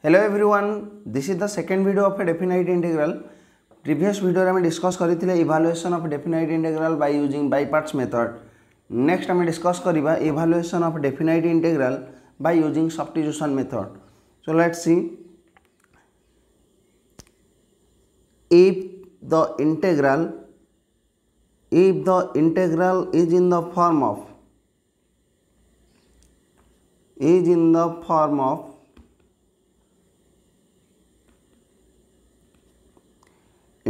Hello everyone, this is the second video of a definite integral. Previous video में discuss करथिले evaluation of definite integral by using by parts method. Next हमें discuss करिबा evaluation of definite integral by using substitution method. So let's see. If the integral is in the form of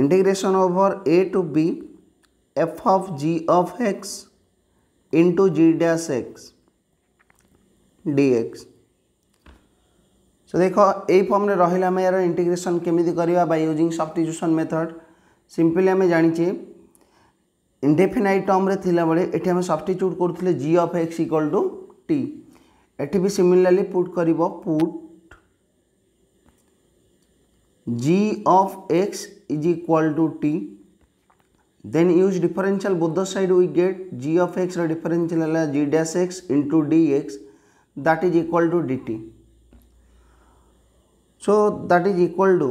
integration over a to b f of g of x into g dash x dx. So देखो यही form रे रहिला आम यार integration केमिति करिवा by using substitution method. Simply आम जानिचे इंडेफिनाइट टर्म रे थिला बळे एठी हम सब्स्टिट्यूट करथले g of x equal to t. एठी भी सिमिलरली पुट करिवो put g of x is equal to t, then use differential both the side, we get g of x ର differential है g dash x into dx, that is equal to dt. So that is equal to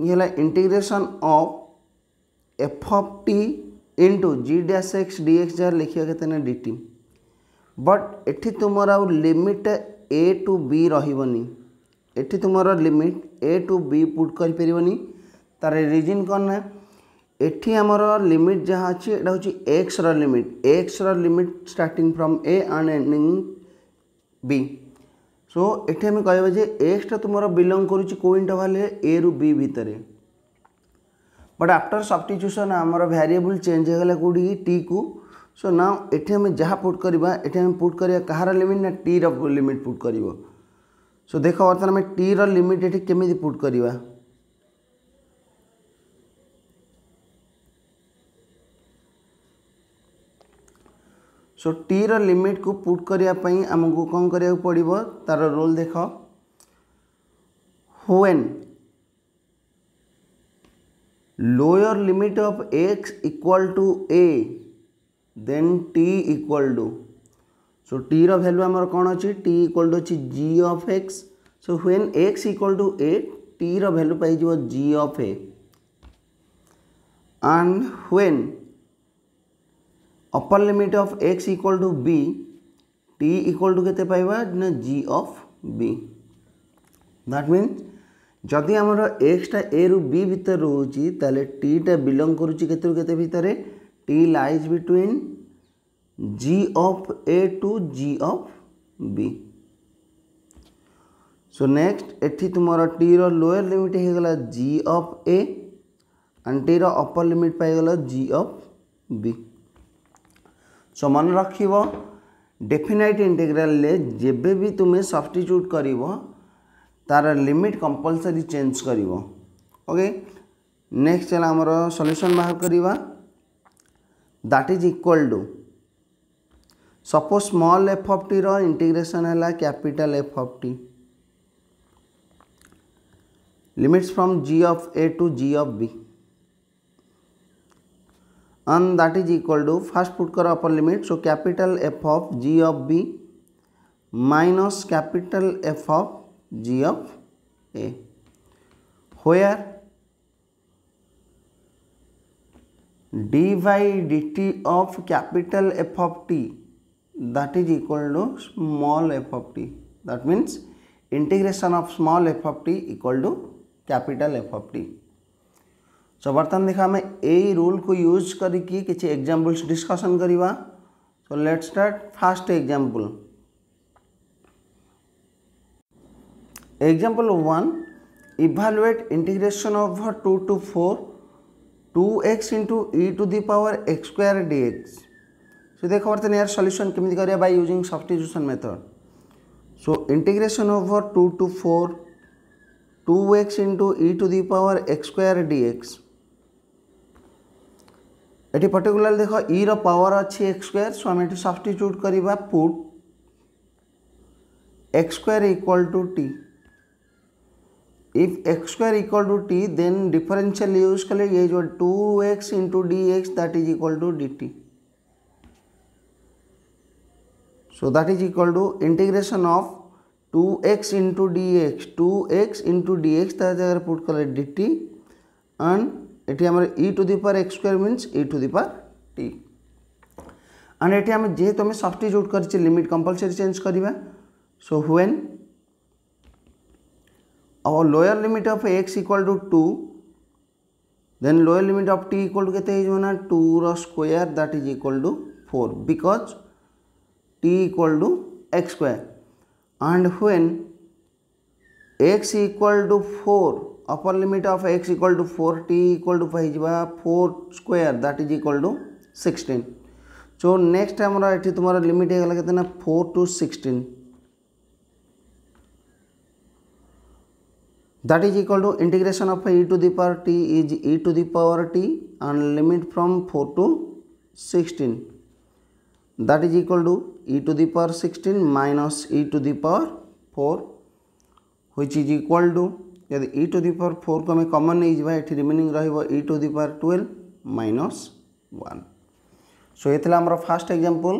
ये है integration of f of t into g dash x dx जार लिखिया केते ना dt. But एठी तुमर आउ लिमिट a to b रहिबनी. एठी तुमर limit a to b put कर परिबनी. तार रीजन कौन है एठी हमर लिमिट जहाँ अच्छी एटा होची x रो limit starting from a and ending b. So एठी हम कहबा जे x टा तुमर बिलोंग करूची को इंटरवल है a रु b भितरे. बट आफ्टर सब्स्टिट्यूशन हमर वेरिएबल चेंज हो गला कोडी t को. सो नाउ एठी हम जहाँ पुट करबा एठी हम पुट करिया कहार लिमिट ना t रो लिमिट पुट करिवो. सो देखो वर्तमान में t रो लिमिट एठी केमिति पुट करिवा. सो टी रो लिमिट को पुट करिया पई हमको कौन करिया पड़िबो तार रूल देखो. When lower limit of x equal to a then t equal to. So t रो वैल्यू हमर कोन अछि t इक्वल टू अछि g of x. So when x equal to a t रो वैल्यू पाई जिवो g of a and when upper limit of x equal to b t equal to केते पाइबा ना g of b. That means जदि हमर x टा a रु b भीतर रहउची ताले t टा बिलोंग करूची केते रु केते भीतर t lies between g of a to g of b. So next एठी तुमर t रो लोअर लिमिट हे गला g of a and t रो अपर लिमिट पाई गला g of b. सो मन रखिबो डेफिनाइट इंटीग्रल ले जेबे भी तुम्हें सब्स्टिट्यूट करिवो तार लिमिट कंपलसरी चेंज करिवो. ओके नेक्स्ट चला हमर सॉल्यूशन बाहर करिवा. That is equal to suppose small f of t रो इंटीग्रेशन हैला कैपिटल F of t limits from g of a to g of b and that is equal to first put करो upper limit. So capital F of g of b minus capital F of g of a, where d by dt of capital F of t that is equal to small f of t. That means integration of small f of t equal to capital F of t. So बर्तमान देखा हमें यही rule को use करके किसी examples discussion करिवा. So let's start. First example 1 evaluate integration of 2 to 4 2x into e to the power x square dx. So देखो बर्तमान यार सॉल्यूशन केमिति करिया bye using substitution method. So integration of 2 to 4 2x into e to the power x square dx. एटी particular देखो e रो power अच्छी x square. So हम एटी सब्स्टिट्यूट करिबा put x square equal to t. If x square equal to t then differential use कले ये जो 2x into dx that is equal to dt. So that is equal to integration of 2x into dx 2x into dx ता जगह put कले dt and eighty हमर e to the power x square means e to the power t and eighty हम जे तो substitute कर limit compulsory change करवा so when our lower limit of x equal to 2 then lower limit of t equal to केते हो ना 2 रो square that is equal to 4 because t equal to x square and when x equal to 4 upper limit of x equal to 4 t equal to 4 square that is equal to 16 so next time एठी तुम्हारा limit है केते ना 4 to 16 that is equal to integration of e to the power t is e to the power t and limit from 4 to 16 that is equal to e to the power 16 minus e to the power 4 which is equal to यदि e to the power 4 को हमें common नहीं जाए एठी remaining रहिबो e to the power 12 minus 1 so एथला हमर first example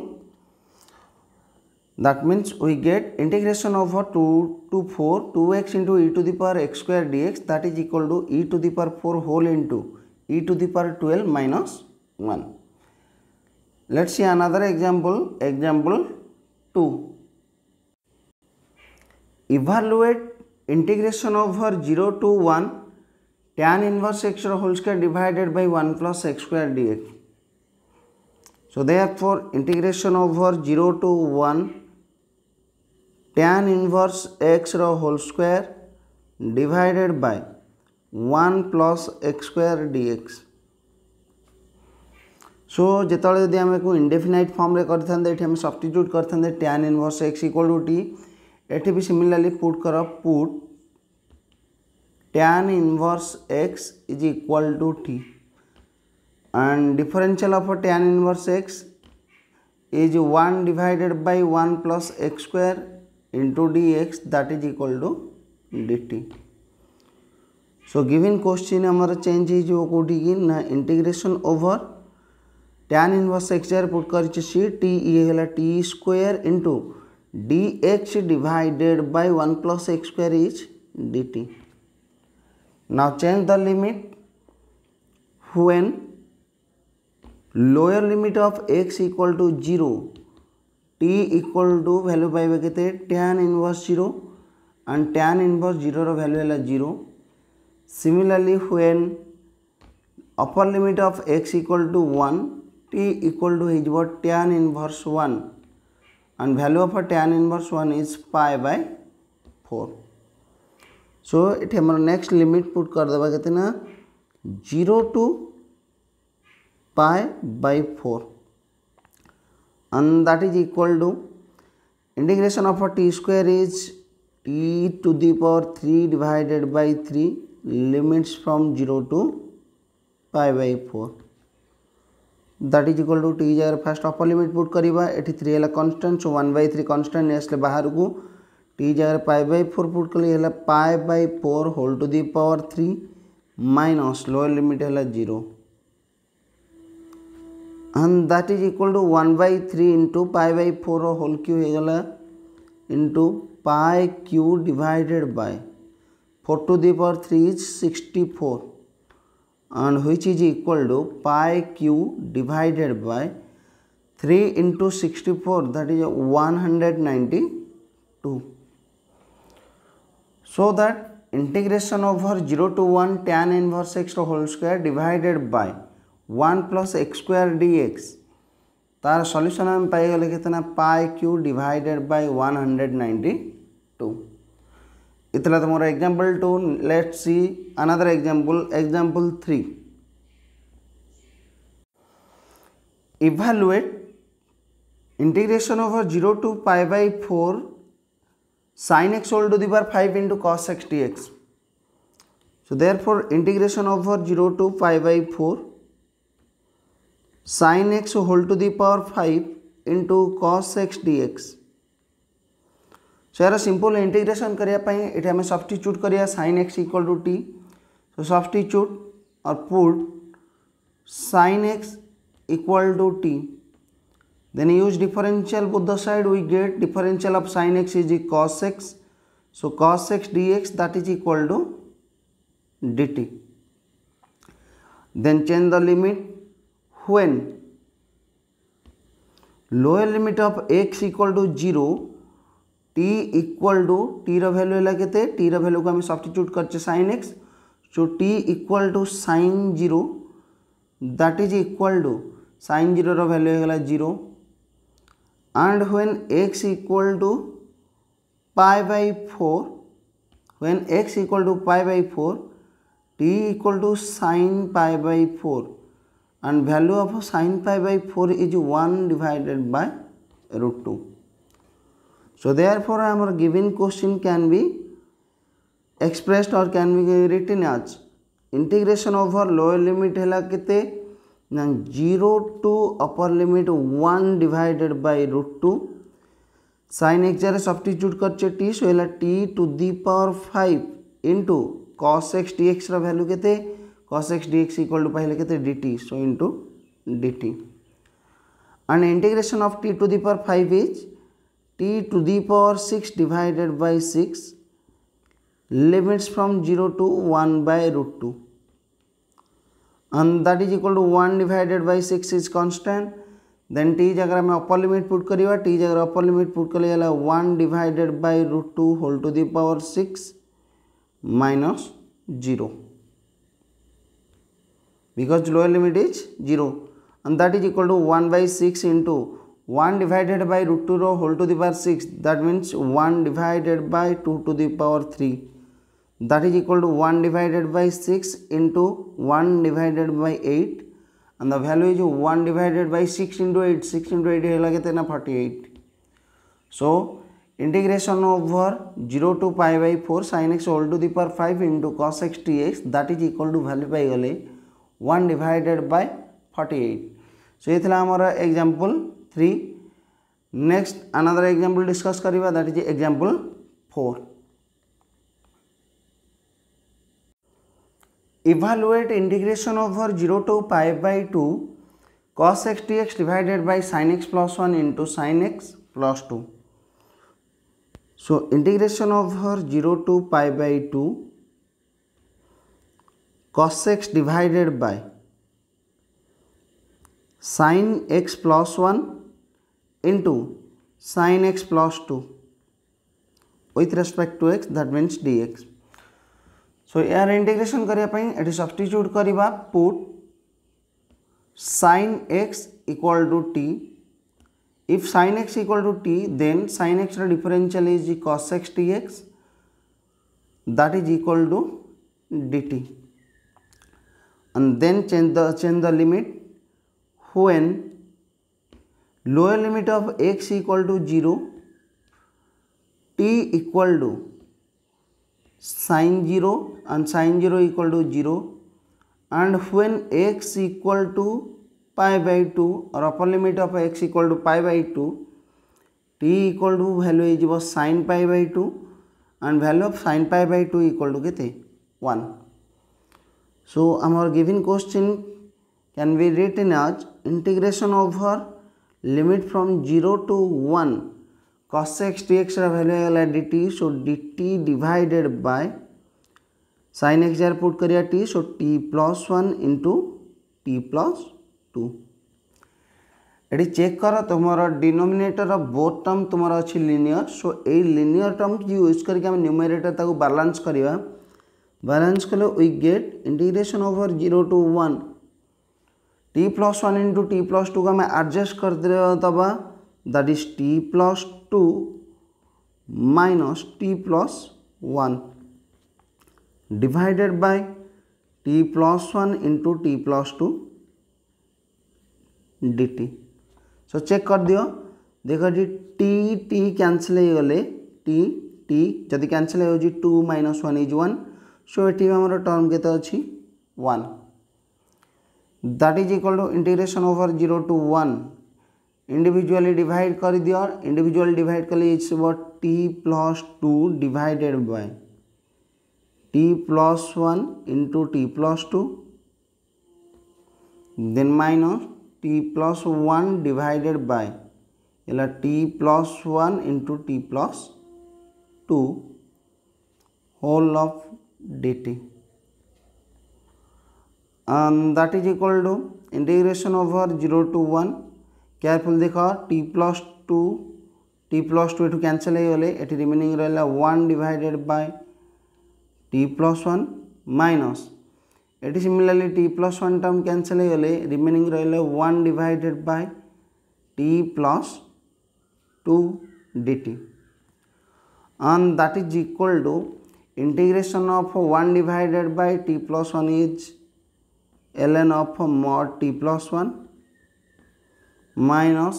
that means we get integration over 2 to 4 2x into e to the power x square dx that is equal to e to the power 4 whole into e to the power 12 minus 1. Let's see another example. Example 2. Evaluate integration over 0 to 1 tan inverse x whole square divided by 1 plus x square dx. So therefore integration over 0 to 1 tan inverse x whole square divided by 1 plus x square dx. So जेतले यदि आमे को indefinite form रे करथांदे एठी हम substitute करथांदे tan inverse x equal to t एठी भी सिमिलरली पुट करो put tan inverse x is equal to t and differential of tan inverse x is 1 divided by 1 plus x square into dx that is equal to dt. So given question हमारा change है जो कोटी की ना integration over tan inverse x jar put कर सी t ये हला t square into dx divided by 1 plus x square is dt. Now change the limit when lower limit of x equal to 0 t equal to value पाइबा केते tan inverse 0 and tan inverse 0 row value है 0. Similarly when upper limit of x equal to 1 t equal to is what tan inverse 1 and value of tan inverse 1 is pi by 4. So it हमर next limit put कर देबा केते ना 0 to pi by 4 and that is equal to integration of t square is t to the power 3 divided by 3 limits from 0 to pi by 4 that is equal to t जगह first upper limit put करबा एठी 3 हला constant so 1/3 constant नेसले बाहर को t जगह pi by 4 put कले हला pi by 4 whole to the power 3 minus lower limit हला 0 and that is equal to 1/3 into pi by 4 whole cube हो गला into pi q divided by 4 to the power 3 is 64 and which is equal to pi q divided by 3 into 64 that is 192. So that integration over 0 to 1 tan inverse x whole square divided by 1 plus x square dx तार solution हम पाई गले कितना पाई Q divided by 192. इतना तो मोरा example 2. Let's see another example. Example 3. Evaluate integration over 0 to pi by 4 sin x whole to the power 5 into cos x dx. So therefore integration over 0 to pi by 4 sin x whole to the power 5 into cos x dx. So यार simple integration करिया पई एटा हमें substitute करिया sin x equal to t. So substitute or put sin x equal to t. Then use differential both the side we get differential of sin x is cos x So cos x dx that is equal to dt. Then change the limit when lower limit of x equal to 0, t equal to t रो value है केते, t रो value को हम substitute करछे sin x, so t equal to sin 0 that is equal to sin 0 रो value है 0, and when x equal to pi by 4, when x equal to pi by 4, t equal to sin pi by 4, and value of sin pi by 4 is 1 divided by root 2. So therefore our given question can be expressed or can be written as integration over lower limit है किते 0 to upper limit 1 divided by root 2, sin x जरे substitute करछे t, सो हैला t to the power 5 into cos x dx रा value केते, cos x dx equal to पहले केते dt, so into dt, and integration of t to the power 5 is t to the power 6 divided by 6, limits from 0 to 1 by root 2, and that is equal to 1 divided by 6 is constant. Then t जगह में upper limit put करिवा, t जगह upper limit put कले जाला 1 divided by root 2 whole to the power 6 minus 0, because lower limit is 0, and that is equal to 1 by 6 into 1 divided by root 2 row whole to the power 6, that means 1 divided by 2 to the power 3, that is equal to 1 divided by 6 into 1 divided by 8, and the value is 1 divided by 6 into 8, 6 into 8 है लगे तेना 48. So integration over 0 to pi by 4 sin x whole to the power 5 into cos x dx that is equal to value पाई गले 1 divided by 48. So ये थला हमारा example 3. Next another example discuss करिवा, that is example 4. Evaluate integration over 0 to pi by 2 cos x dx divided by sin x plus 1 into sin x plus 2. So integration over 0 to pi by 2 cos x divided by sin x plus 1 into sin x plus 2 with respect to x, that means dx. So यार integration करिया पई eighty substitute करिबा, put sin x equal to t, if sin x equal to t then sin x रा differential is cos x dx that is equal to dt, and then change the limit when lower limit of x equal to 0, t equal to sin 0 and sin 0 equal to 0, and when x equal to pi by 2 or upper limit of x equal to pi by 2, t equal to value is sin pi by 2 and value of sin pi by 2 equal to kete 1. So our given question can be written as integration over limit from 0 to 1 cos x dx रा value है dt, so dt divided by sin x jar put करिया t, so t plus 1 into t plus 2. एटी check कर तुम्हारा denominator of both term तुम्हारा अच्छी linear, so a linear term use करके हम न्यूमरेटर ताको बैलेंस करिया, बैलेंस कले we get integration over 0 to 1 t plus 1 into t plus 2 का मैं एडजस्ट कर दबा, that is t plus 2 minus t plus 1 divided by t plus 1 into t plus 2 dt. So check कर दियो, देखो जी t कैंसिल हो गले, t जदि कैंसिल हो जी 2 minus 1 is 1, सो एटी हमर टर्म केते अछि 1, that is equal to integration over 0 to 1 individually divide कर दियो, इंडिविजुअली डिवाइड कर it's what t plus 2 divided by t plus 1 into t plus 2 then minus t plus 1 divided by t plus 1 into t plus 2 whole of dt, and that is equal to integration over 0 to 1. Careful देखो t plus 2 एठू cancel हो गले, eighty remaining रहा 1 divided by t plus 1 minus eighty similarly t plus 1 term cancel हो गले, remaining रहा 1 divided by t plus 2 dt, and that is equal to integration of 1 divided by t plus 1 is ln of mod t plus 1 minus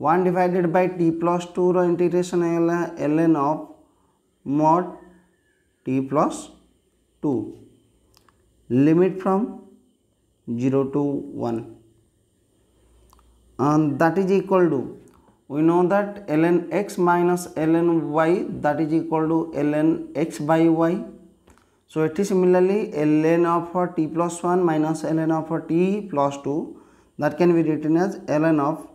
1 divided by t plus 2 रो integration है ln of mod t plus 2, limit from 0 to 1, and that is equal to, we know that ln x minus ln y, that is equal to ln x by y. So it is similarly ln of t plus 1 minus ln of t plus 2, that can be written as ln of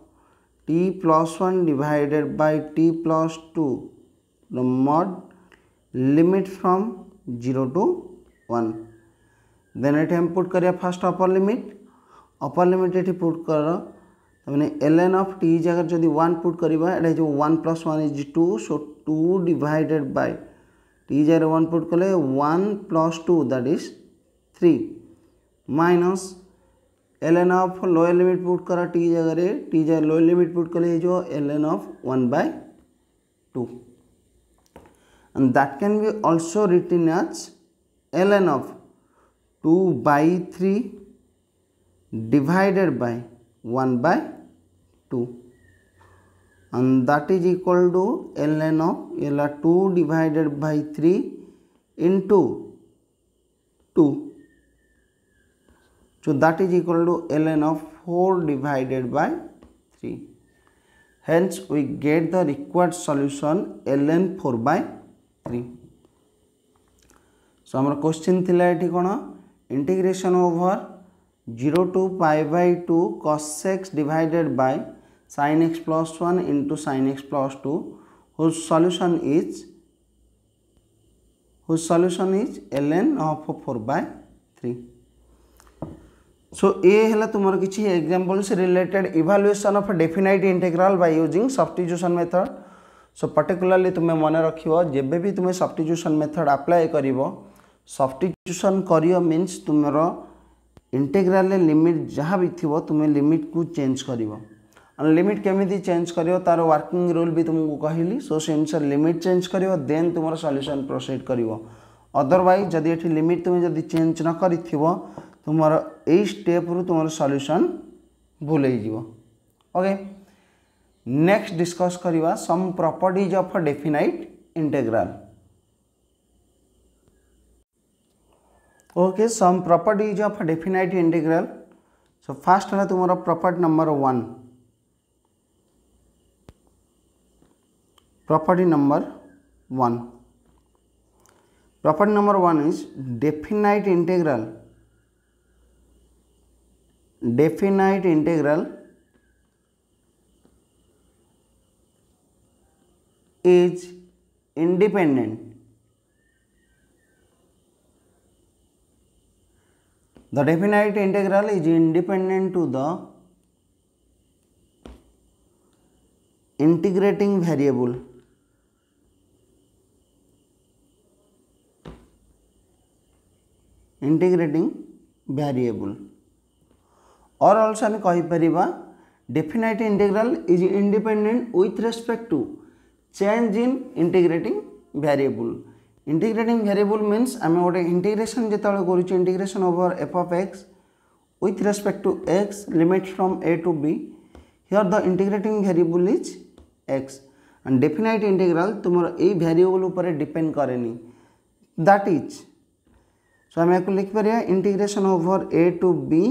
t plus 1 divided by t plus 2 the mod limit from 0 to 1. Then it हम put करिए first upper limit ये put करो, मैंने ln of t जगह जदि 1 put करिबा, एटा जो 1 plus 1 is 2, so 2 divided by t जगह 1 put कले 1 plus 2, that is 3, minus ln of lower limit put करा t जगह लोअर लिमिट पुट कले जो ln of 1 by 2, and that can be also written as ln of 2 by 3 divided by 1 by 2, and that is equal to ln of 2 divided by 3 into 2. So that is equal to ln of 4 divided by 3. Hence we get the required solution ln 4 by 3. So our question थिला एठी कोन, integration over 0 to pi by 2 cos x divided by sin x plus 1 into sin x plus 2, whose solution is ln of 4 by 3. So ये है तुम किसी examples related evaluation of definite integral by using substitution method. So particularly तुम्हें मन रखियो जेबे भी तुम्हें सब्स्टिट्यूशन मेथड अप्लाई करिवो, सब्स्टिट्यूशन करियो मीन्स तुमरो इंटीग्रल लिमिट जहाँ भी थी तुम्हें लिमिट को चेंज करिवो. लिमिट केमिति चेंज करियो तार वर्किंग रूल भी तुमको कहली. सो से अनुसार लिमिट चेंज करियो देन तुम सॉल्यूशन प्रोसीड करिवो. अदरवाइज जदि एठी लिमिट तुम्हें जदि चेंज न करिथिवो तुमर ए स्टेप रु तुमर सॉल्यूशन भूल हो. ओके, नेक्स्ट डिस्कस करिवा some properties of definite integral. Okay, some properties of definite integral. So first है तुमर property number 1. Property number 1 is definite integral is independent. The definite integral is independent to the integrating variable. और also हमें कही परिबा definite integral is independent with respect to change in integrating variable. Integrating variable means आम गोटे integration जो करुचे integration over f of x with respect to x limit from a to b. Here the integrating variable is x and definite integral तुम ये variable उपर depend करेनी. That is so आम या लिख पार integration over a to b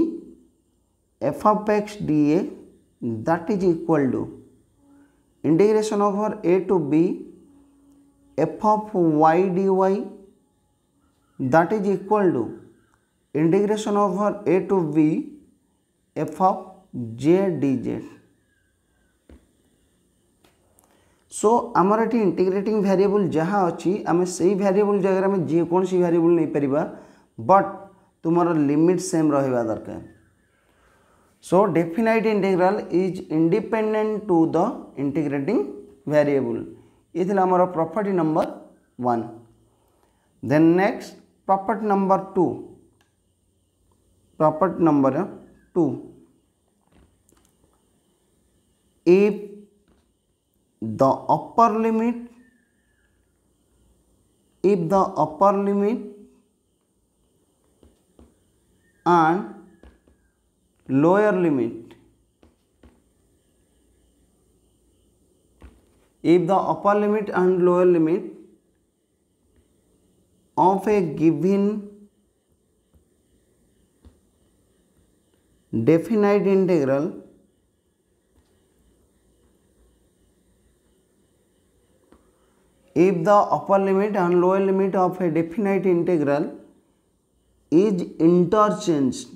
f of x d a, that is equal to integration over a to b f of y d y, that is equal to integration over a to b f of z d z. So आमर ये integrating variable जहाँ अच्छी आम से variable जगह में जेकोसी variable नहीं पारिबा बट तुमर लिमिट सेम रहा दरकार। So definite integral is independent to the integrating variable. ये थिला हमर property number 1। Then next property number 2। Property number 2, if the upper limit and lower limit, if the upper limit and lower limit of a given definite integral if the upper limit and lower limit of a definite integral is interchanged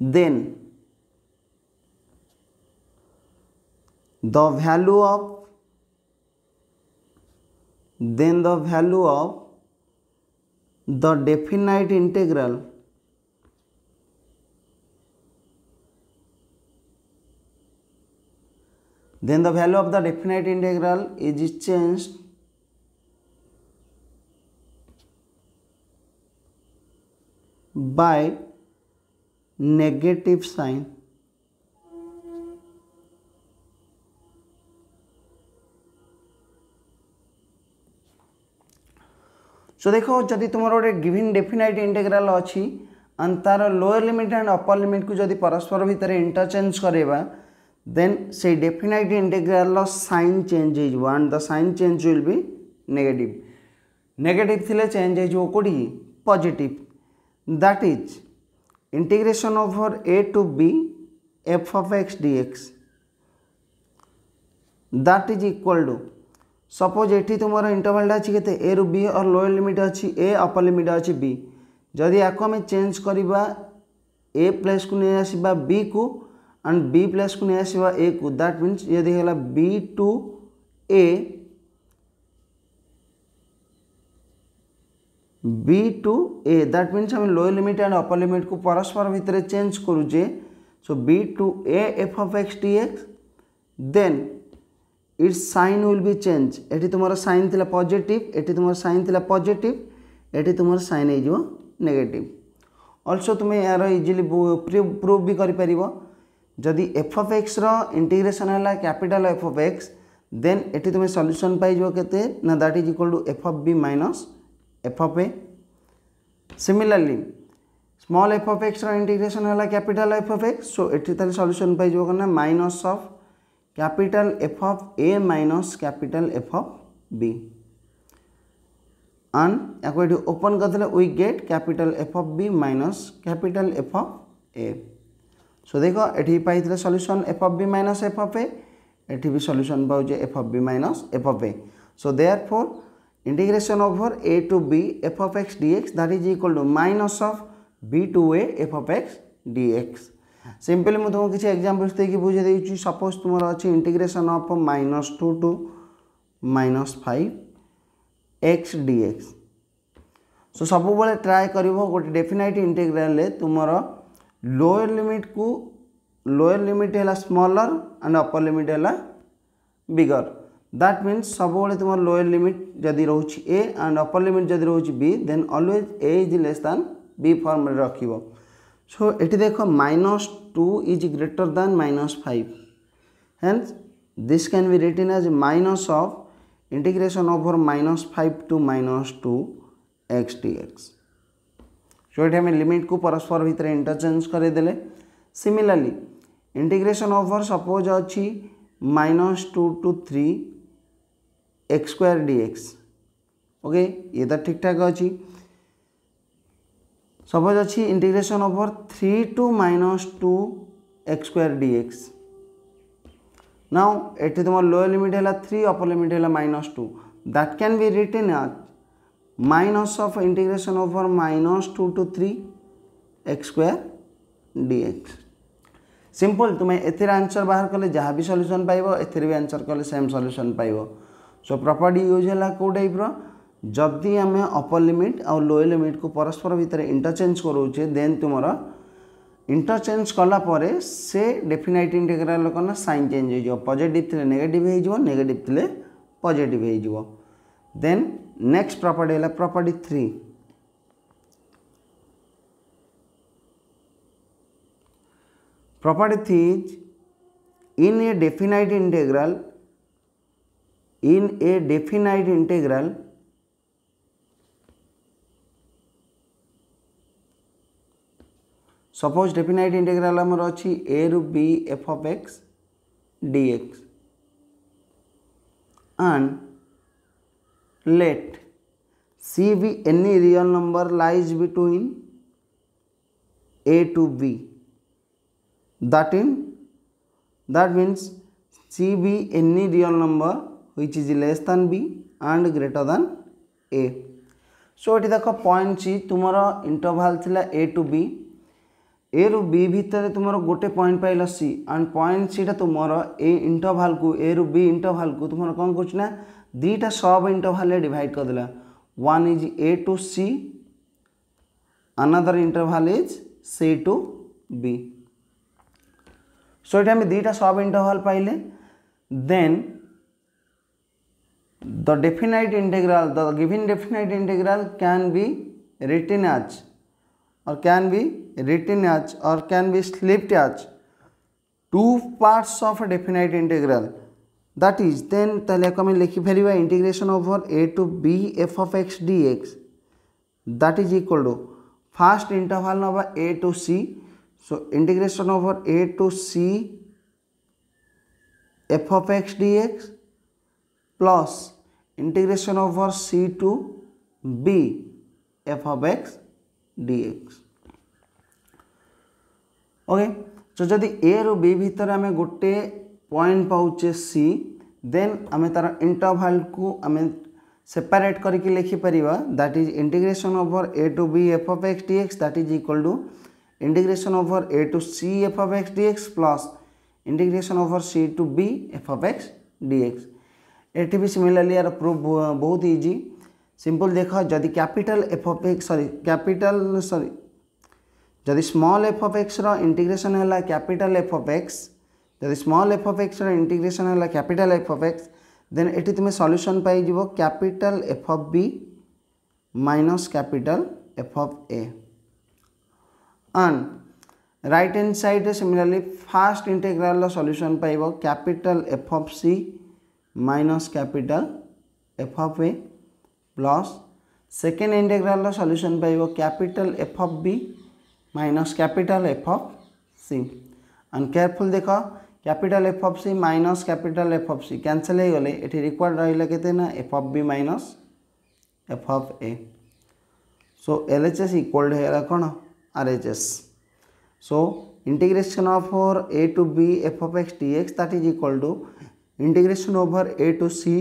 then the value of the definite integral is changed by negative sign। So देखो जदि तुम गोटे given definite integral अच्छी and तार lower limit and upper limit को जदि परस्पर भितर इंटरचेंज करवा देन से डेफिनाइट इंटीग्रल साइन चेंज हो and the sign change will be negative थिले चेंज हो कोडी positive. That is integration over a to b f of x dx that is equal to suppose एठी तुमर interval अच्छी के ए रु बी और लोअर लिमिट अच्छी ए अपर लिमिट अच्छी बी जदि या आम चेंज करवा ए प्लेस को नहीं आसवा बी को एंड बी प्लेस को नहीं आसवा ए को दैट मीन्स यदि है b to a that means आम lower limit and upper limit को परस्पर भितर चेंज करुचे। So b to a f of x d x then its sign will be change. एटी तुम साइन थिला पॉजिटिव एटी तुम साइन थिला पॉजिटिव एटी तुम साइन हो नेगेटिव। ऑल्सो तुम यार इजिली प्रूव भी कर पारिबो जदि एफ ऑफ एक्स रो इंटीग्रेशन है capital F of x then एटी तुम सॉल्यूशन पाइजो केते ना that is equal to f of b minus f of a. Similarly small f of x रो इंटीग्रेशन है capital F of x so एटी ताले सॉल्यूशन पाइजो करना minus of capital F of a minus capital F of b and या open करते we get capital F of b minus capital F of a. So देखो ये पाई solution f of b minus f of a एटी भी solution पाऊे f of b minus f of a. So therefore integration over a to b f of x d x that is equal to minus of b to a f of x d x. Simply मुझे तुमको किसी examples देकी बुझे देउची suppose तुम अच्छी integration of -2 to -5 x d x. So सब try कर गोटे definite integral तुम लोअर लिमिट है स्मॉलर एंड अपर लिमिट है बिगर दैट मीन्स सब तुम लोअर लिमिट जदि रोची ए एंड अपर लिमिट जदि रोची b then always a is less than b form रखिबो। सो ये देख -2 is greater than -5 hence this can be written as minus of integration over -5 to -2 x d x. So ये limit को परस्पर भितर interchange करदेले। सिमिलरली इंटीग्रेशन ओवर सपोज अच्छी -2 to 3 x square d x okay ये तो ठीक ठाक अच्छी। सपोज अच्छी integration over 3 to -2 x square d x. Now एटी तुम लोअर लिमिट है 3 अपर लिमिट है -2 that can be written as minus of integration over -2 to 3 x square dx। Simple तुम्हें एथिर आंसर बाहर कले जहाँ भी सॉल्यूशन पाइबो एथिर भी आंसर कले सेम सॉल्यूशन पाइबो। सो प्रॉपर्टी यूज है को टाइप रो जदि आम अपर लिमिट और लोअर लिमिट को परस्पर भितर इंटरचेंज करोचे देन तुमर इंटरचेंज कला परे से डेफिनाइट इंटीग्रल कना साइन चेंज हो पॉजिटिव थिले नेगेटिव हो नेगेटिव थिले पॉजिटिव हो। देन नेक्स्ट प्रॉपर्टी है property 3 property 3 is in a definite integral suppose definite integral हमर अछि a ru b f of x dx and let c be any real number lies between a to b that means c be any real number which is less than b and greater than a। सो ये देख point सी तुमर interval थिला a to b ए रु B भितर तुमर गोटे point पाइल c and point सीटा तुमर ए इंटरवल को ए रु बी इंटरवल को तुमर कौन करना दीटा सब इंटरवल डिवाइड कर देला one is a to c another interval is c to b. So ये दीटा सब इंटरवल पाइले then the definite integral the given definite integral can be written as or can be written as or can be split as two parts of a definite integral that is then ताले को हमें लिखी फेरिबा integration over a to b f of x dx that is equal to first interval नवा a to c so integration over a to c f of x dx plus integration over c to b f of x dx। Okay तो जदि ए रु B भितर आम गोटे point पाउचे सी then आम तार interval को आम सेपरेट करके लिखिपर that is integration over a to b f of x dx that is equal to integration over a to c f of x dx plus integration over c to b f of x dx. एटी भी similarly यार proof बहुत easy simple देख जदि capital F of x sorry जदि small f of x रो integration है capital F of x जदि स्मॉल एफ ऑफ एक्स रो इंटीग्रेशन है capital F of x then एटी तुम्हें सॉल्यूशन पाई जीवो capital F of b minus capital F of a and right hand side similarly first integral रो solution पाइबो capital F of c minus capital F of a plus second integral रो solution पाइबो capital F of b minus capital F of c and careful देख capital F of c minus capital F of c cancel हो गले ये required रहा के f of b minus f of a. So LHS equal होगा कौन RHS. So integration of over a to b f of x dx that is equal to integration over a to c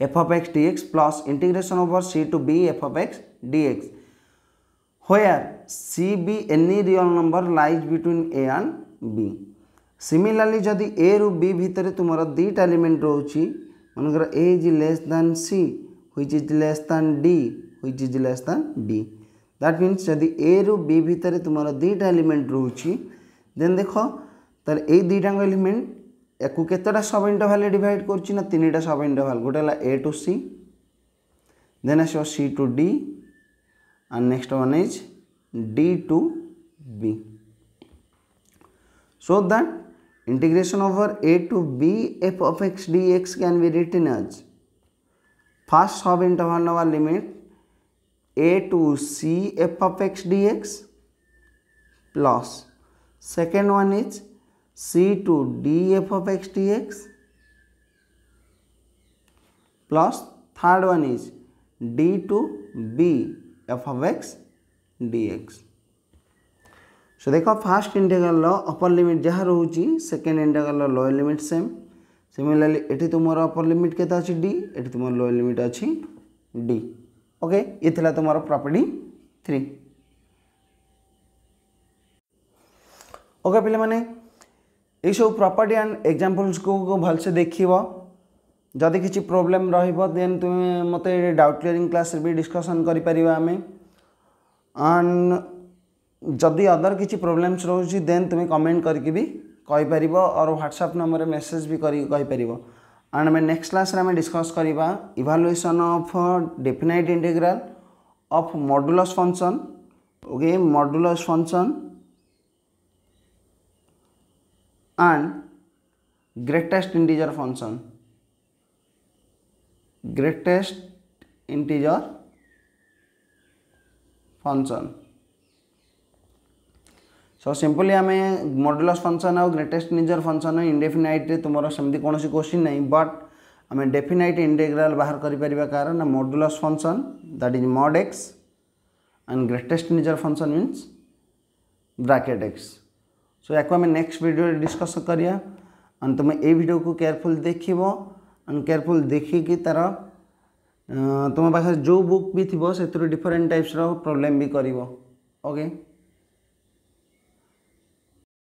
f of x dx plus integration over c to b f of x dx where c be any real number lies between a and b। Similarly जदि a रु b भितर तुमर दीटा element रोची मनकर a is less than c which is less than d which is less than b that means जदि a रु b भितर तुमर दीटा एलिमेंट रोची देन देखो तार ए दीटा एलिमेंट एकु केतटा सब इंटरवल डिवाइड करछि ना तीनटा सब इंटरवल गोटे हला a to c देन आसो c to d and next one is d to b so that integration over a to b f of x dx can be written as first sub interval our limit a to c f of x dx plus second one is c to d f of x dx plus third one is d to b f of x dx। So देखो first integral upper limit जहाँ रोची second integral lower limit same similarly एटी तुमर upper limit केता अछि d एटी तुमर lower limit अछि d। ओके ये थिला तुमर प्रॉपर्टी 3। ओके पिले माने ये सब प्रॉपर्टी एंड एग्जांपल्स को भलसे देखिबो जदि किसी प्रॉब्लम रहिबो देन तुम मते डाउट क्लियरिंग क्लास भी डिस्कशन करि परिबा हमें एंड जदि अदर किसी प्रॉब्लम्स रोची देन तुम कमेंट करके भी कहि परिबो और व्हाट्सएप नंबर मेसेज भी करि कहि परिबो एंड मैं नेक्स्ट क्लास रे मैं डिस्कस करिबा evaluation of definite integral of modulus function okay modulus function and greatest integer function greatest integer function so simply आम मॉडुलस फंक्शन और ग्रेटेस्ट इंटीजर फंक्शन इंडेफिनाइट तुम सेमती कौन क्वेश्चन नहीं बट आम डेफिनाइट इंटीग्रल बाहर कर कारण modulus function that is mod x and greatest integer function means bracket x सो या नेक्स्ट वीडियो डिस्कस करिया एंड तुम ये वीडियो को केयरफुल देखिबो एंड केयरफुल देखिकी तार तुम पाखे जो बुक भी थी से डिफरेंट टाइप्स प्रॉब्लम भी करिवो ओके।